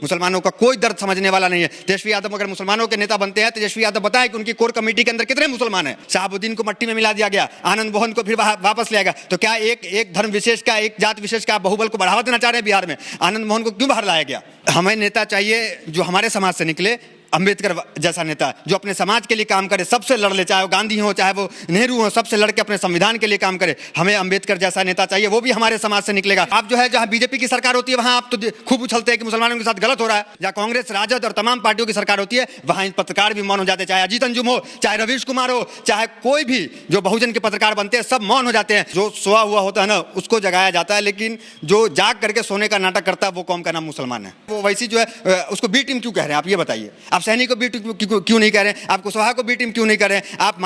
मुसलमानों का कोई दर्द समझने वाला नहीं है। तेजस्वी यादव अगर मुसलमानों के नेता बनते हैं, तेजस्वी यादव बताए कि उनकी कोर कमेटी के अंदर कितने मुसलमान हैं। शहाबुद्दीन को मट्टी में मिला दिया गया, आनंद मोहन को फिर वापस लिया गया। तो क्या एक धर्म विशेष का, एक जात विशेष का बाहुबल को बढ़ावा देना चाह रहे हैं बिहार में? आनंद मोहन को क्यों बाहर लाया गया? हमें नेता चाहिए जो हमारे समाज से निकले, अंबेडकर जैसा नेता जो अपने समाज के लिए काम करे, सबसे लड़ ले, चाहे वो गांधी हो चाहे वो नेहरू हो, सबसे लड़के अपने संविधान के लिए काम करे। हमें अंबेडकर जैसा नेता चाहिए, वो भी हमारे समाज से निकलेगा। आप जो है जहां बीजेपी की सरकार होती है वहां आप तो खूब उछलते हैं कि मुसलमानों के साथ गलत हो रहा है। जहां कांग्रेस, राजद और तमाम पार्टियों की सरकार होती है वहां पत्रकार भी मौन हो जाते हैं। चाहे अजीत अंजुम हो, चाहे रवीश कुमार हो, चाहे कोई भी जो बहुजन के पत्रकार बनते हैं, सब मौन हो जाते हैं। जो सोया हुआ होता है ना उसको जगाया जाता है, लेकिन जो जाग करके सोने का नाटक करता है वो कौम का नाम मुसलमान है। वो वैसी जो है उसको बी टीम क्यों कह रहे हैं आप ये बताइए? आप सैनिक को बी टीम क्यों नहीं कह रहे हैं? आप कुशवाहा को बी टीम क्यों नहीं कर रहे हैं? आप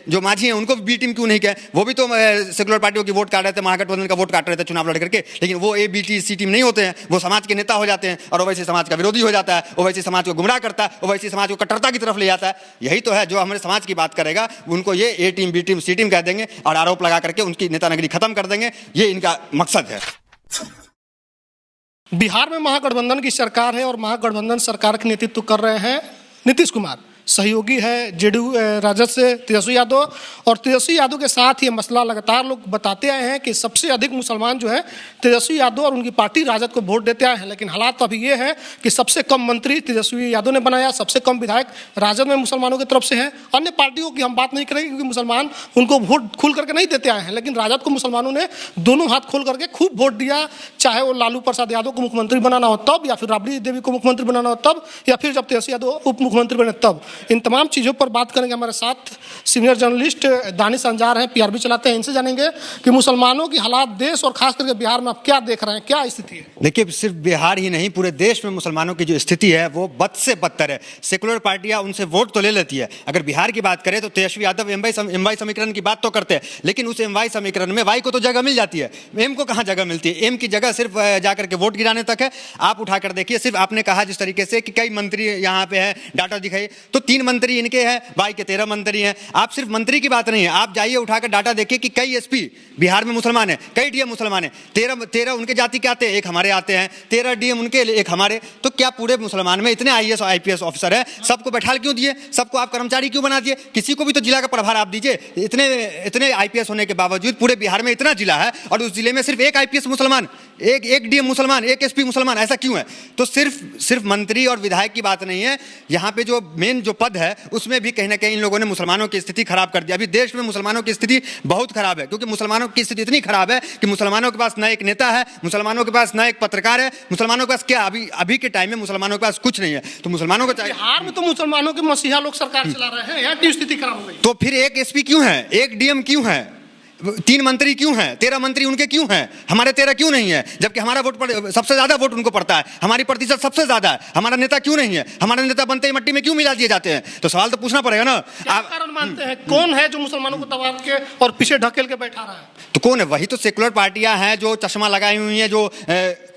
जो माझी हैं उनको बी टीम क्यों नहीं कह? वो भी तो सेकुलर पार्टियों की वोट काट रहे थे, महागठबंधन का वोट काट रहे थे चुनाव लड़ करके, लेकिन वो A B T C team नहीं होते हैं। वो समाज के नेता हो जाते हैं और वैसे समाज का विरोधी हो जाता है, वो वैसे समाज को गुमराह करता है, वो वैसे समाज को कट्टरता की तरफ ले जाता है। यही तो है जो हमारे समाज की बात करेगा उनको ये ए टीम बी टीम सी टीम कह देंगे और आरोप लगा करके उनकी नेतानगरी खत्म कर देंगे। ये इनका मकसद है। बिहार में महागठबंधन की सरकार है और महागठबंधन सरकार का नेतृत्व कर रहे हैं नीतीश कुमार। सहयोगी है जेडीयू राजद से तेजस्वी यादव, और तेजस्वी यादव के साथ ये मसला लगातार लोग बताते आए हैं कि सबसे अधिक मुसलमान जो है तेजस्वी यादव और उनकी पार्टी राजद को वोट देते आए हैं। लेकिन हालात तो अभी ये है कि सबसे कम मंत्री तेजस्वी यादव ने बनाया, सबसे कम विधायक राजद में मुसलमानों की तरफ से हैं। अन्य पार्टियों की हम बात नहीं करेंगे क्योंकि मुसलमान उनको वोट खुल करके नहीं देते आए हैं, लेकिन राजद को मुसलमानों ने दोनों हाथ खोल करके खूब वोट दिया। चाहे वो लालू प्रसाद यादव को मुख्यमंत्री बनाना हो तब, या फिर राबड़ी देवी को मुख्यमंत्री बनाना हो तब, या फिर जब तेजस्वी यादव उप मुख्यमंत्री बने तब। इन तमाम चीज़ों पर बात करेंगे। हमारे साथ सीनियर जर्नलिस्ट दानिश अंजार हैं, पीआरबी चलाते हैं। इनसे जानेंगे कि मुसलमानों की हालात देश और खास करके बिहार में आप क्या देख रहे हैं, क्या स्थिति है? देखिए, सिर्फ बिहार ही नहीं पूरे देश में मुसलमानों की जो स्थिति है वो बद से बदतर है। सेकुलर पार्टियां उनसे वोट तो ले लेती है। अगर बिहार की बात करें तो तेजस्वी यादव एम वाई समीकरण की बात तो करते हैं, लेकिन उस एम वाई समीकरण में वाई को तो जगह मिल जाती है, एम को कहाँ जगह मिलती है? एम की जगह सिर्फ जाकर के वोट गिराने तक है। आप उठाकर देखिए, सिर्फ आपने कहा जिस तरीके से कि कई मंत्री यहाँ पे है, डाटा दिखाई तो 3 मंत्री इनके हैं, वाई के 13 मंत्री हैं। आप सिर्फ मंत्री की बात नहीं है, आप जाइए उठाकर डाटा देखिए कि कई एसपी बिहार में मुसलमान हैं, कई डीएम मुसलमान हैं। 13 उनके जाति के आते हैं, एक हमारे आते हैं, 13 डीएम उनके, एक हमारे। तो क्या पूरे मुसलमान में इतने आईएएस और आईपीएस ऑफिसर है? सबको बैठाल क्यों दिए? सबको आप कर्मचारी क्यों बना दिए? किसी को भी तो जिला का प्रभार आप दीजिए। इतने आईपीएस होने के बावजूद पूरे बिहार में इतना जिला है और उस जिले में सिर्फ एक आईपीएस मुसलमान, एक डीएम मुसलमान, एक एसपी मुसलमान, ऐसा क्यों है? तो सिर्फ मंत्री और विधायक की बात नहीं है, यहाँ पे जो मेन जो पद है उसमें भी कहीं ना कहीं इन लोगों ने मुसलमानों की स्थिति खराब कर दी। अभी देश में मुसलमानों की स्थिति बहुत खराब है, क्योंकि मुसलमानों की स्थिति इतनी खराब है कि मुसलमानों के पास न एक नेता है, मुसलमानों के पास न एक पत्रकार है, मुसलमानों के पास क्या अभी के टाइम में मुसलमानों के पास कुछ नहीं है। तो मुसलमानों को चाहिए। बिहार में तो मुसलमानों के मसीहा लोग सरकार चला रहे हैं, यहाँ की स्थिति खराब हो गई। तो फिर एक एसपी क्यों है, एक डीएम क्यों है, 3 मंत्री क्यों हैं, 13 मंत्री उनके क्यों हैं, हमारे 13 क्यों नहीं है? जबकि हमारा वोट सबसे ज्यादा वोट उनको पड़ता है, हमारी प्रतिशत सबसे ज्यादा है। हमारा नेता क्यों नहीं है? हमारे नेता बनते ही मट्टी में क्यों मिला दिए जाते हैं? तो सवाल तो पूछना पड़ेगा ना। आप कारण मानते हैं कौन है जो मुसलमानों को दबा के और पीछे ढकेल के बैठा रहा है? तो कौन है? वही तो सेकुलर पार्टियां हैं जो चश्मा लगाई हुई हैं, जो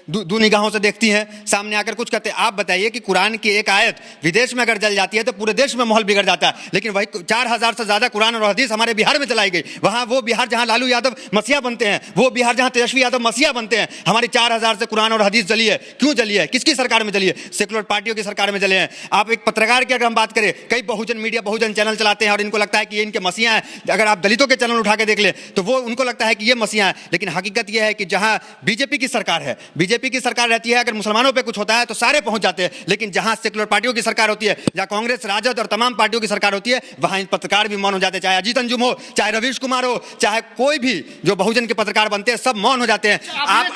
दो निगाहों से देखती हैं, सामने आकर कुछ कहते हैं। आप बताइए कि कुरान की एक आयत विदेश में अगर जल जाती है तो पूरे देश में माहौल बिगड़ जाता है, लेकिन वही 4000 से ज्यादा कुरान और हदीस हमारे बिहार में चलाई गई। वहां वो बिहार जहां लालू यादव मसीहा बनते हैं, वो बिहार जहां तेजस्वी यादव मसीहा बनते हैं, हमारी 4000 से कुरान और हदीस जली है। क्यों जली है? किसकी सरकार में जली है? सेकुलर पार्टियों की सरकार में जले हैं। आप एक पत्रकार की अगर हम बात करें, कई बहुजन मीडिया बहुजन चैनल चलाते हैं और इनको लगता है कि ये इनके मसीहा है। अगर आप दलितों के चैनल उठा के देख ले तो वो उनको लगता है कि ये मसीहा है, लेकिन हकीकत यह है कि जहां बीजेपी की सरकार है, बीजेपी की सरकार रहती है, अगर मुसलमानों पे कुछ होता है तो सारे पहुंच जाते हैं, लेकिन जहां सेकुलर पार्टियों की सरकार होती है, जहां कांग्रेस, राजद और तमाम पार्टियों की सरकार होती है, वहां पत्रकार भी मौन हो जाते हैं। चाहे अजीत अंजुम हो, चाहे रवीश कुमार हो, चाहे कोई भी जो बहुजन के पत्रकार बनते हैं, सब मौन हो जाते हैं।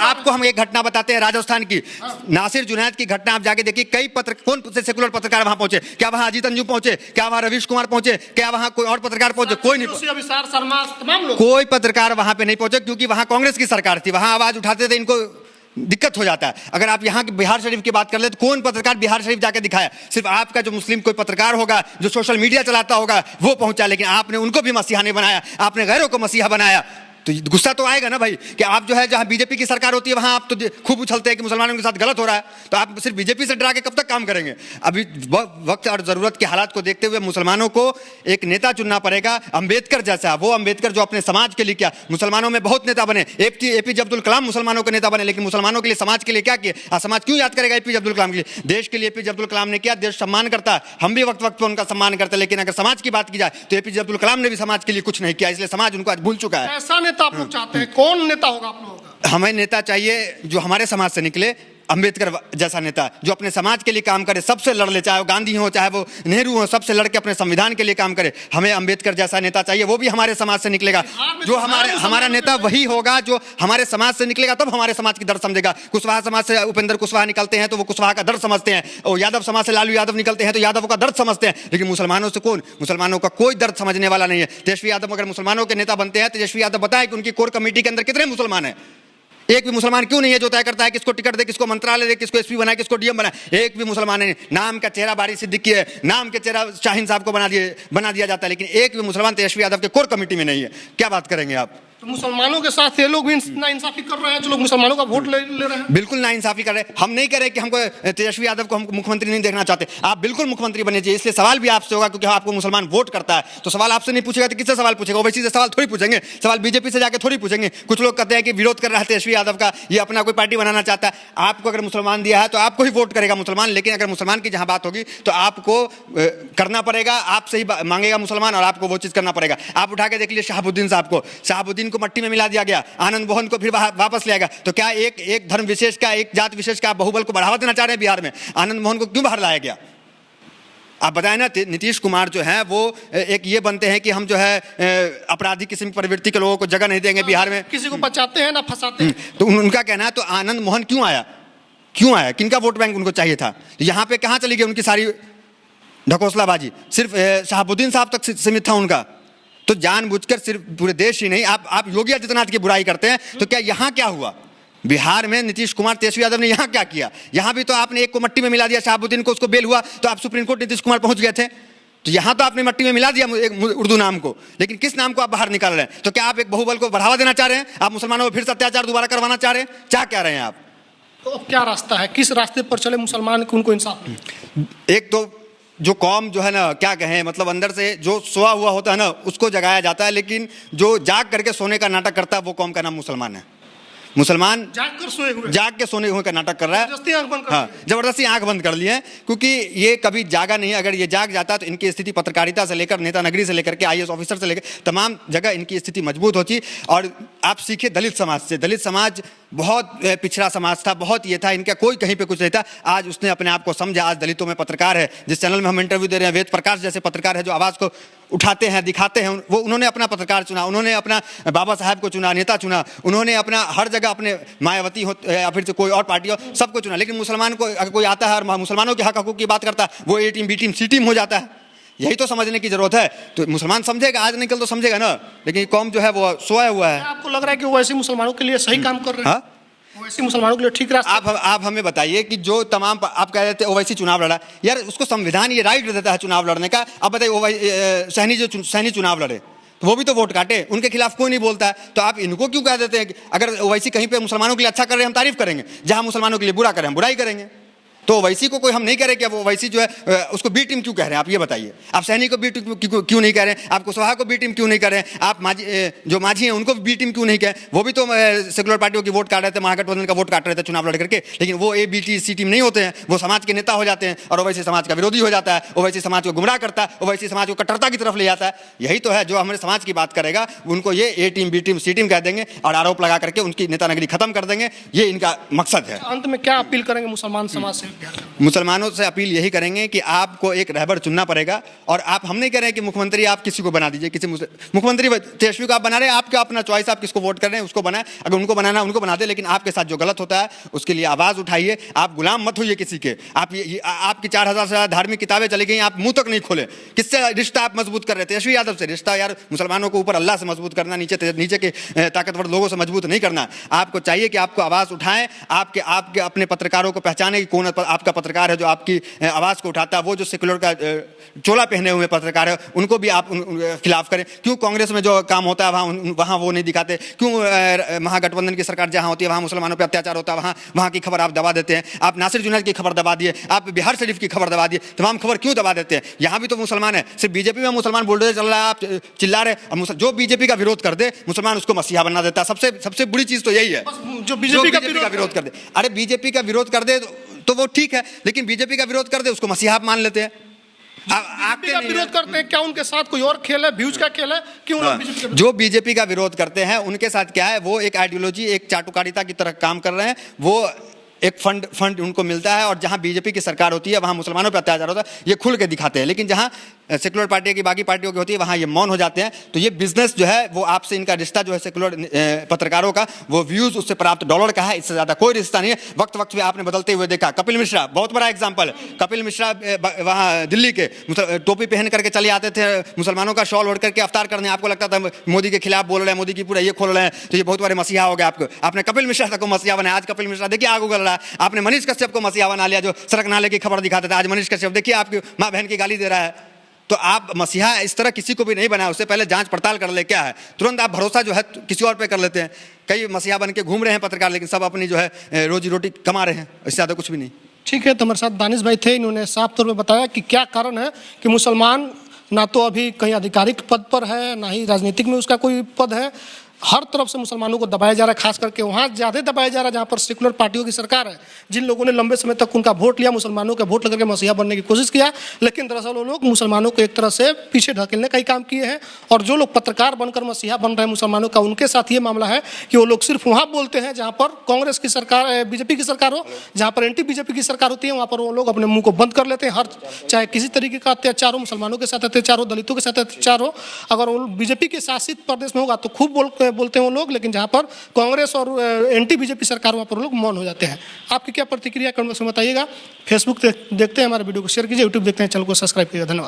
आपको हम एक घटना बताते हैं राजस्थान की, नासिर जुनैद की घटना। आप जाके देखिए कई कौन से सेकुलर पत्रकार वहां पहुंचे? क्या वहां अजीत अंजुम पहुंचे? क्या वहां रवीश कुमार पहुंचे? क्या वहां कोई और पत्रकार पहुंचे? कोई नहीं, कोई पत्रकार वहां पे नहीं पहुंचे, क्योंकि वहां कांग्रेस की सरकार थी। वहां आवाज उठाते थे, इनको दिक्कत हो जाता है। अगर आप यहाँ के बिहार शरीफ की बात कर ले तो कौन पत्रकार बिहार शरीफ जाके दिखाया? सिर्फ आपका जो मुस्लिम कोई पत्रकार होगा जो सोशल मीडिया चलाता होगा वो पहुंचा, लेकिन आपने उनको भी मसीहा नहीं बनाया, आपने गैरों को मसीहा बनाया। तो गुस्सा तो आएगा ना भाई कि आप जो है जहां बीजेपी की सरकार होती है वहां आप तो खूब उछलते हैं कि मुसलमानों के साथ गलत हो रहा है, तो आप सिर्फ बीजेपी से डरा के कब तक काम करेंगे? अभी वक्त और जरूरत के हालात को देखते हुए मुसलमानों को एक नेता चुनना पड़ेगा अंबेडकर जैसा, वो अंबेडकर जो अपने समाज के लिए किया। मुसलमानों में बहुत नेता बने, एपीजे अब्दुल कलाम मुसलमानों के नेता बने, लेकिन मुसलमानों के लिए समाज के लिए क्या किया? समाज क्यों याद करेगा एपीजे अब्दुल कलाम के लिए? देश के लिए एपीजे अब्दुल कलाम ने किया, देश सम्मान करता है, हम भी वक्त वक्त पर उनका सम्मान करते हैं, लेकिन अगर समाज की बात की जाए तो एपीजे अब्दुल कलाम ने भी समाज के लिए कुछ नहीं किया, इसलिए समाज उनको आज भूल चुका है। ऐसा नेता आप लोग चाहते हैं? कौन नेता होगा आप लोगों का? हमें नेता चाहिए जो हमारे समाज से निकले, अंबेडकर जैसा नेता जो अपने समाज के लिए काम करे, सबसे लड़ ले, चाहे वो गांधी हो चाहे वो नेहरू हो, सबसे लड़ के अपने संविधान के लिए काम करे। हमें अंबेडकर जैसा नेता चाहिए, वो भी हमारे समाज से निकलेगा। जो हमारा नेता वही होगा जो हमारे समाज से निकलेगा, तब हमारे समाज की दर्द समझेगा। कुशवाहा समाज से उपेंद्र कुशवाहा निकलते हैं तो वो कुशवाहा का दर्द समझते हैं, और यादव समाज से लालू यादव निकलते हैं तो यादव का दर्द समझते हैं, लेकिन मुसलमानों से कौन? मुसलमानों का कोई दर्द समझने वाला नहीं है। तेजस्वी यादव अगर मुसलमानों के नेता बनते हैं, तेजस्वी यादव बताए कि उनकी कोर कमेटी के अंदर कितने मुसलमान हैं? एक भी मुसलमान क्यों नहीं है जो तय करता है किसको टिकट दे, किसको मंत्रालय दे, किसको एसपी बनाए, किसको डीएम बनाए? एक भी मुसलमान नहीं। नाम का चेहरा बारी सिद्दीकी है, नाम के चेहरा शाहीन साहब को बना दिया जाता है, लेकिन एक भी मुसलमान तेजस्वी यादव के कोर कमेटी में नहीं है। क्या बात करेंगे आप? तो मुसलमानों के साथ ये लोग भी नाइंसाफी कर रहे हैं, जो लोग मुसलमानों का वोट ले रहे हैं। बिल्कुल नाइंसाफी कर रहे हैं। हम नहीं कह रहे कि हमको तेजस्वी यादव को हम मुख्यमंत्री नहीं देखना चाहते, आप बिल्कुल मुख्यमंत्री बने चाहिए। इसलिए सवाल भी आपसे होगा क्योंकि आपको मुसलमान वोट करता है, तो सवाल आपसे नहीं पूछेगा तो किससे सवाल पूछेगा? ओवैसी से सवाल थोड़ी पूछेंगे, सवाल बीजेपी से जाकर थोड़ी पूछेंगे। कुछ लोग कहते हैं कि विरोध कर रहा है तेजस्वी यादव का, ये अपना कोई पार्टी बनाना चाहता है। आपको अगर मुसलमान दिया है तो आपको ही वोट करेगा मुसलमान, लेकिन अगर मुसलमान की जहां बात होगी तो आपको करना पड़ेगा, आपसे ही मांगेगा मुसलमान और आपको वो चीज करना पड़ेगा। आप उठा के देख लीजिए शहाबुद्दीन साहब को, शहाबुद्दीन को मट्टी में मिला दिया गया, आनंद मोहन को फिर वापस लिया गया। तो क्या एक धर्म विशेष का, एक जात विशेष का बहुबल को बढ़ावा देना चाह रहे हैं बिहार में? आनंद मोहन को क्यों बाहर लाया गया? आप बताएं ना। नीतीश कुमार जो है वो एक ये बनते हैं कि हम जो है अपराधी किस्म की प्रवृत्ति के लोगों को जगह नहीं देंगे बिहार में, किसी को बचाते हैं ना फंसाते हैं। तो उनका कहना है। तो आनंद मोहन क्यों आया? किनका वोट बैंक उनको चाहिए था? तो यहाँ पे कहाँ चली गई उनकी सारी ढकोसलाबाजी? सिर्फ शहाबुद्दीन साहब तक सीमित था उनका। तो जानबूझकर सिर्फ पूरे देश ही नहीं, आप योगी आदित्यनाथ की बुराई करते हैं, तो क्या यहाँ क्या हुआ? बिहार में नीतीश कुमार तेजस्वी यादव ने यहाँ क्या किया? यहाँ भी तो आपने एक को मट्टी में मिला दिया, शहाबुद्दीन को, उसको बेल हुआ तो आप सुप्रीम कोर्ट नीतीश कुमार पहुंच गए थे। तो यहाँ तो आपने मट्टी में मिला दिया एक उर्दू नाम को, लेकिन किस नाम को आप बाहर निकाल रहे हैं? तो क्या आप एक बहुबल को बढ़ावा देना चाह रहे हैं? आप मुसलमानों पर फिर से अत्याचार दोबारा करवाना चाह रहे हैं? क्या रहे हैं आप? तो अब क्या रास्ता है, किस रास्ते पर चले मुसलमान को उनको इंसाफ? एक तो जो कौम जो है ना, क्या कहें, मतलब अंदर से जो सोया हुआ होता है ना उसको जगाया जाता है, लेकिन जो जाग करके सोने का नाटक करता है वो कौम का नाम मुसलमान है। मुसलमान जाग के सोने हुए का नाटक कर रहा है, जबरदस्ती आंख बंद कर लिए हैं, क्योंकि ये कभी जागा नहीं। अगर ये जाग जाता तो इनकी स्थिति पत्रकारिता से लेकर नेता नगरी से लेकर के आईएएस ऑफिसर से लेकर तमाम जगह इनकी स्थिति मजबूत होती। और आप सीखिए दलित समाज से, दलित समाज बहुत पिछड़ा समाज था, बहुत ये था, इनका कोई कहीं पे कुछ नहीं था। आज उसने अपने आप को समझा, आज दलितों में पत्रकार है। जिस चैनल में हम इंटरव्यू दे रहे हैं, वेद प्रकाश जैसे पत्रकार है जो आवाज़ को उठाते हैं, दिखाते हैं, वो उन्होंने अपना पत्रकार चुना, उन्होंने अपना बाबा साहब को चुना, नेता चुना, उन्होंने अपना हर जगह अपने मायावती हो या फिर कोई और पार्टी हो, सबको चुना। लेकिन मुसलमान को अगर कोई आता है और मुसलमानों के हक हकूक की बात करता है, वो ए टीम बी टीम सी टीम हो जाता है। यही तो समझने की जरूरत है। तो मुसलमान समझेगा, आज नहीं कल तो समझेगा ना, लेकिन कौम जो है वो सोया हुआ है। आपको लग रहा है कि वो ऐसे मुसलमानों के लिए सही काम कर रहे हैं? ओवैसी मुसलमानों के लिए ठीक रास्ता? आप हमें बताइए कि जो तमाम आप कह रहे थे ओवैसी चुनाव लड़ा, यार उसको संविधान ये राइट देता है चुनाव लड़ने का। अब बताइए सहनी चुनाव लड़े तो वो भी तो वोट काटे, उनके खिलाफ कोई नहीं बोलता है, तो आप इनको क्यों कह देते हैं? अगर ओवैसी कहीं पे मुसलमानों के लिए अच्छा कर रहे हैं हम तारीफ करेंगे, जहां मुसलमानों के लिए बुरा करें हम बुराई करेंगे। तो ओवैसी को कोई हम नहीं कह रहे कि अब ओवैसी जो है उसको बी टीम क्यों कह रहे हैं? आप ये बताइए। आप सैनी को बी टीम क्यों नहीं कह रहे हैं? आप कुशवाहा को बी टीम क्यों नहीं कह रहे हैं? आप जो माझी हैं उनको बी टीम क्यों नहीं कहे? वो भी तो सेकुलर पार्टियों की वोट काट रहे थे, महागठबंधन का वोट काट रहे थे चुनाव लड़ करके, लेकिन वो A B T C team नहीं होते हैं, वो समाज के नेता हो जाते हैं और ओवैसी समाज का विरोधी हो जाता है, ओवैसी समाज को गुमराह करता है, ओवैसी समाज को कट्टरता की तरफ ले जाता है। यही तो है जो हमारे समाज की बात करेगा उनको ये ए टीम बी टीम सी टीम कह देंगे और आरोप लगा करके उनकी नेता नगरी खत्म कर देंगे। ये इनका मकसद है। अंत में क्या अपील करेंगे मुसलमान समाज से? मुसलमानों से अपील यही करेंगे कि आपको एक रहबर चुनना पड़ेगा। और आप, हम नहीं कह रहे हैं कि मुख्यमंत्री आप किसी को बना दीजिए, किसी मुख्यमंत्री तेजस्वी को आप बना रहे हैं, आपका अपना चॉइस, आप किसको वोट कर रहे हैं उसको बनाए, अगर उनको बनाना उनको बना दे, लेकिन आपके साथ जो गलत होता है उसके लिए आवाज उठाइए। आप गुलाम मत होइए किसी के। आपकी 4000 से ज्यादा धार्मिक किताबें चली गई, आप मुंह तक नहीं खोले। किससे रिश्ता आप मजबूत कर रहे थे? तेजस्वी यादव से रिश्ता? यार मुसलमानों को ऊपर अल्लाह से मजबूत करना, नीचे के ताकतवर लोगों से मजबूत नहीं करना। आपको चाहिए कि आपको आवाज उठाएं, आपके अपने पत्रकारों को पहचाने कि कौन आपका पत्रकार है जो आपकी आवाज़ को उठाता है, वो जो सेकुलर का चोला पहने हुए पत्रकार है, उनको भी आप खिलाफ करें। क्यों कांग्रेस में जो काम होता है वहाँ वो नहीं दिखाते? क्यों महागठबंधन की सरकार जहाँ होती है वहाँ मुसलमानों पर अत्याचार होता है, वहाँ की खबर आप दबा देते हैं? आप नासिर जुनैद की खबर दबा दिए, आप बिहार शरीफ की खबर दबा दिए, तमाम खबर क्यों दबा देते हैं? यहाँ भी तो मुसलमान है, सिर्फ बीजेपी में मुसलमान बुलडोजर चल रहा है, आप चिल्ला रहे। जो बीजेपी का विरोध कर दे मुसलमान उसको मसीहा बना देता है। सबसे बुरी चीज तो यही है, जो बीजेपी का विरोध कर दे। अरे बीजेपी का विरोध कर दे तो वो ठीक है, लेकिन बीजेपी का विरोध कर दे उसको मसीहा आप मान लेते हैं। आपके विरोध करते हैं, क्या उनके साथ कोई और खेल है, व्यूज का खेल है? क्यों जो बीजेपी का विरोध करते हैं उनके साथ क्या है? वो एक आइडियोलॉजी, एक चाटुकारिता की तरह काम कर रहे हैं। वो एक फंड उनको मिलता है, और जहां बीजेपी की सरकार होती है वहां मुसलमानों पर अत्याचार होता है, ये खुल के दिखाते हैं। लेकिन जहां सेकुलर पार्टी की बाकी पार्टियों की होती है वहां ये मौन हो जाते हैं। तो ये बिजनेस जो है वो आपसे इनका रिश्ता जो है सेकुलर पत्रकारों का, वो व्यूज उससे प्राप्त डॉलर का है, इससे ज्यादा कोई रिश्ता नहीं है। वक्त पे आपने बदलते हुए देखा। कपिल मिश्रा बहुत बड़ा एग्जाम्पल। कपिल मिश्रा वहाँ दिल्ली के टोपी पहन करके चले आते थे, मुसलमानों का शॉल ओढ़ करके अवतार करने। आपको लगता था मोदी के खिलाफ बोल रहे हैं, मोदी की पूरा ये खोल रहे हैं, तो ये बहुत बड़े मसीहा हो गया। आपने कपिल मिश्रा तक को मसीहा बनाया। आज कपिल मिश्रा देखिए आग उगल रहा है। आपने मनीष कश्यप को मसीहा बना लिया, जो सड़क नाले की खबर दिखाता था। आज मनीष कश्यप देखिए आपकी माँ बहन की गाली दे रहा है। तो आप मसीहा इस तरह किसी को भी नहीं बनाया, उससे पहले जांच पड़ताल कर ले क्या है। तुरंत आप भरोसा जो है किसी और पे कर लेते हैं। कई मसीहा बन के घूम रहे हैं पत्रकार, लेकिन सब अपनी जो है रोजी रोटी कमा रहे हैं, इससे ज़्यादा कुछ भी नहीं। ठीक है, तो हमारे साथ दानिश भाई थे, इन्होंने साफ तौर पर बताया कि क्या कारण है कि मुसलमान ना तो अभी कहीं आधिकारिक पद पर है, ना ही राजनीतिक में उसका कोई पद है। हर तरफ से मुसलमानों को दबाया जा रहा है, खास करके वहाँ ज़्यादा दबाया जा रहा है जहाँ पर सेकुलर पार्टियों की सरकार है। जिन लोगों ने लंबे समय तक उनका वोट लिया, मुसलमानों का वोट लेकर के मसीहा बनने की कोशिश किया, लेकिन दरअसल वो लोग मुसलमानों को एक तरह से पीछे ढकेलने का ही काम किए हैं। और जो लोग पत्रकार बनकर मसीहा बन रहे हैं मुसलमानों का, उनके साथ ये मामला है कि वो लोग सिर्फ वहाँ बोलते हैं जहाँ पर कांग्रेस की सरकार, बीजेपी की सरकार हो, जहाँ पर एंटी बीजेपी की सरकार होती है वहाँ पर वो लोग अपने मुँह को बंद कर लेते हैं। हर चाहे किसी तरीके का अत्याचार हो, मुसलमानों के साथ अत्याचार हो, दलितों के साथ अत्याचार हो, अगर वो बीजेपी के शासित प्रदेश में होगा तो खूब बोलते हैं वो लोग, लेकिन जहां पर कांग्रेस और एंटी बीजेपी सरकार, वहां पर लोग मौन हो जाते हैं। आपकी क्या प्रतिक्रिया कमेंट में बताइएगा। फेसबुक देखते हैं हमारे वीडियो को शेयर कीजिए, यूट्यूब देखते हैं चैनल को सब्सक्राइब कीजिए। धन्यवाद।